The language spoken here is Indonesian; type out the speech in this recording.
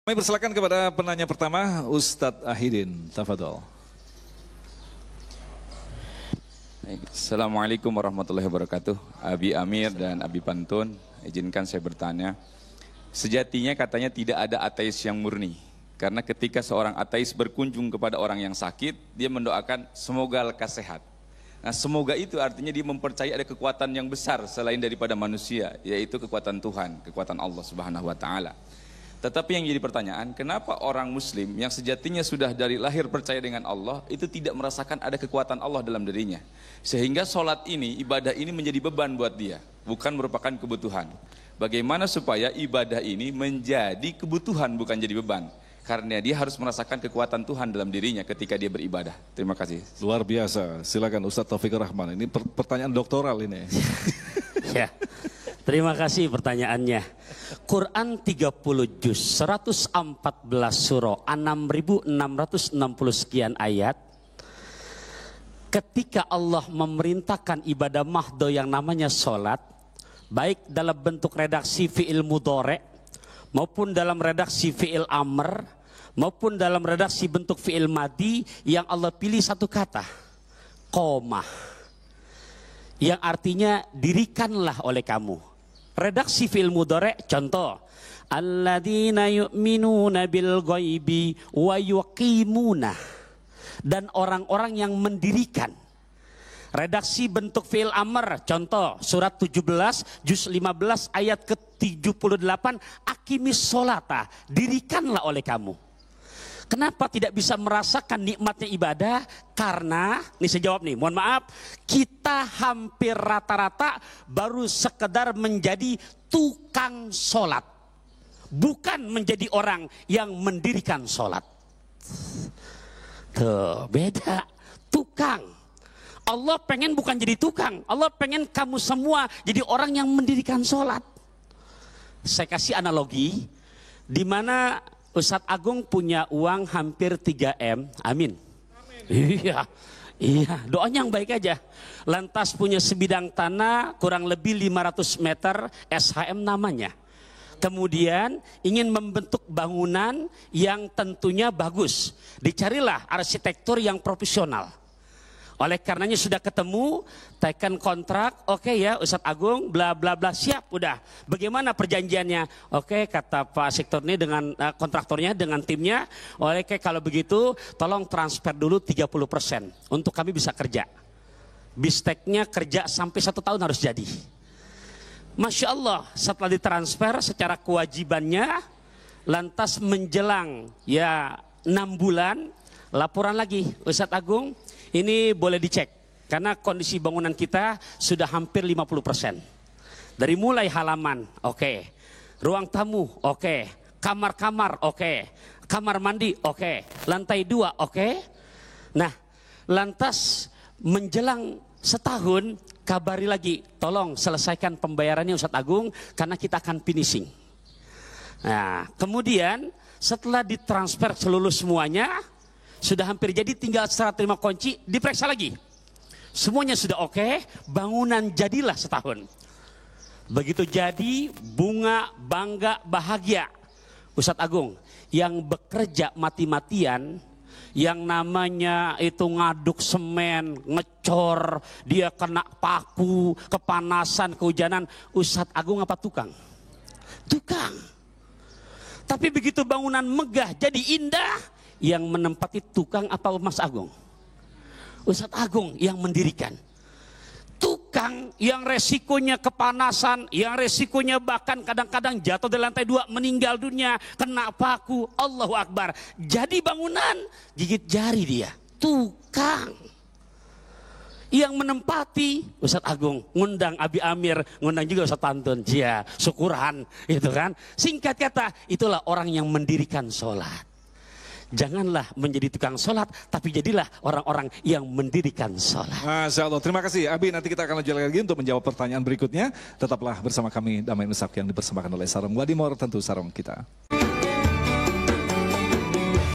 Kami persilakan kepada penanya pertama, Ustadz Ahidin. Tafadhol. Assalamualaikum warahmatullahi wabarakatuh. Abi Amir dan Abi Pantun, izinkan saya bertanya. Sejatinya katanya tidak ada ateis yang murni. Karena ketika seorang ateis berkunjung kepada orang yang sakit, dia mendoakan semoga lekas sehat. Nah, semoga itu artinya dia mempercayai ada kekuatan yang besar selain daripada manusia, yaitu kekuatan Tuhan, kekuatan Allah Subhanahu wa taala. Tetapi yang jadi pertanyaan, kenapa orang muslim yang sejatinya sudah dari lahir percaya dengan Allah itu tidak merasakan ada kekuatan Allah dalam dirinya, sehingga sholat ini, ibadah ini menjadi beban buat dia, bukan merupakan kebutuhan. Bagaimana supaya ibadah ini menjadi kebutuhan bukan jadi beban, karena dia harus merasakan kekuatan Tuhan dalam dirinya ketika dia beribadah. Terima kasih. Luar biasa, silakan Ustadz Taufikur Rahman. Ini pertanyaan doktoral ini. Ya, terima kasih pertanyaannya. Quran 30 juz, 114 surah, 6.660 sekian ayat. Ketika Allah memerintahkan ibadah mahdo yang namanya sholat, baik dalam bentuk redaksi fi'il mudhari' maupun dalam redaksi fi'il amr, maupun dalam redaksi bentuk fi'il madi, yang Allah pilih satu kata, qomah, yang artinya dirikanlah oleh kamu. Redaksi fi'il mudhari', contoh, alladzina yu'minuna bil ghaibi wa yuqimuna, dan orang-orang yang mendirikan. Redaksi bentuk fi'il amr, contoh surat 17 juz 15 ayat ke-78, aqimis sholata, dirikanlah oleh kamu. Kenapa tidak bisa merasakan nikmatnya ibadah? Karena, ini saya jawab nih, mohon maaf, kita hampir rata-rata baru sekedar menjadi tukang sholat, bukan menjadi orang yang mendirikan sholat. Tuh, beda, tukang. Allah pengen bukan jadi tukang, Allah pengen kamu semua jadi orang yang mendirikan sholat. Saya kasih analogi, di mana Ustadz Agung punya uang hampir 3M, amin. Iya, iya, doanya yang baik aja. Lantas punya sebidang tanah kurang lebih 500 meter, SHM namanya. Kemudian ingin membentuk bangunan yang tentunya bagus. Dicarilah arsitektur yang profesional. Oleh karenanya sudah ketemu, tekan kontrak, oke ya Ustadz Agung, bla bla bla, siap, udah. Bagaimana perjanjiannya? Oke, kata Pak Sektor ini dengan kontraktornya, dengan timnya, oke kalau begitu tolong transfer dulu 30% untuk kami bisa kerja. Bisteknya kerja sampai 1 tahun harus jadi. Masya Allah, setelah ditransfer secara kewajibannya, lantas menjelang ya 6 bulan, laporan lagi, Ustadz Agung, ini boleh dicek, karena kondisi bangunan kita sudah hampir 50%. Dari mulai halaman, oke. Ruang tamu, oke. Kamar-kamar, oke. Kamar mandi, oke. Lantai 2, oke. Nah, lantas menjelang setahun, kabari lagi, tolong selesaikan pembayarannya Ustadz Agung, karena kita akan finishing. Nah, kemudian setelah ditransfer seluruh semuanya, sudah hampir jadi, tinggal serah terima kunci, diperiksa lagi. Semuanya sudah oke, bangunan jadilah setahun. Begitu jadi, bunga, bangga, bahagia. Ustadz Agung, yang bekerja mati-matian, yang namanya itu ngaduk semen, ngecor, dia kena paku, kepanasan, kehujanan, Ustadz Agung apa tukang? Tukang. Tapi begitu bangunan megah, jadi indah, yang menempati tukang apa Mas Agung? Ustadz Agung yang mendirikan. Tukang yang resikonya kepanasan, yang resikonya bahkan kadang-kadang jatuh dari lantai 2, meninggal dunia, kena paku, Allahu Akbar. Jadi bangunan, gigit jari dia. Tukang yang menempati, Ustadz Agung ngundang Abi Amir, ngundang juga Ustadz Pantun, ya syukuran, itu kan. Singkat kata, itulah orang yang mendirikan sholat. Janganlah menjadi tukang sholat, tapi jadilah orang-orang yang mendirikan sholat. Masya Allah, terima kasih Abi. Nanti kita akan lanjut lagi untuk menjawab pertanyaan berikutnya. Tetaplah bersama kami, Damai Nusak yang dipersembahkan oleh Sarung Wadimor, tentu sarung kita.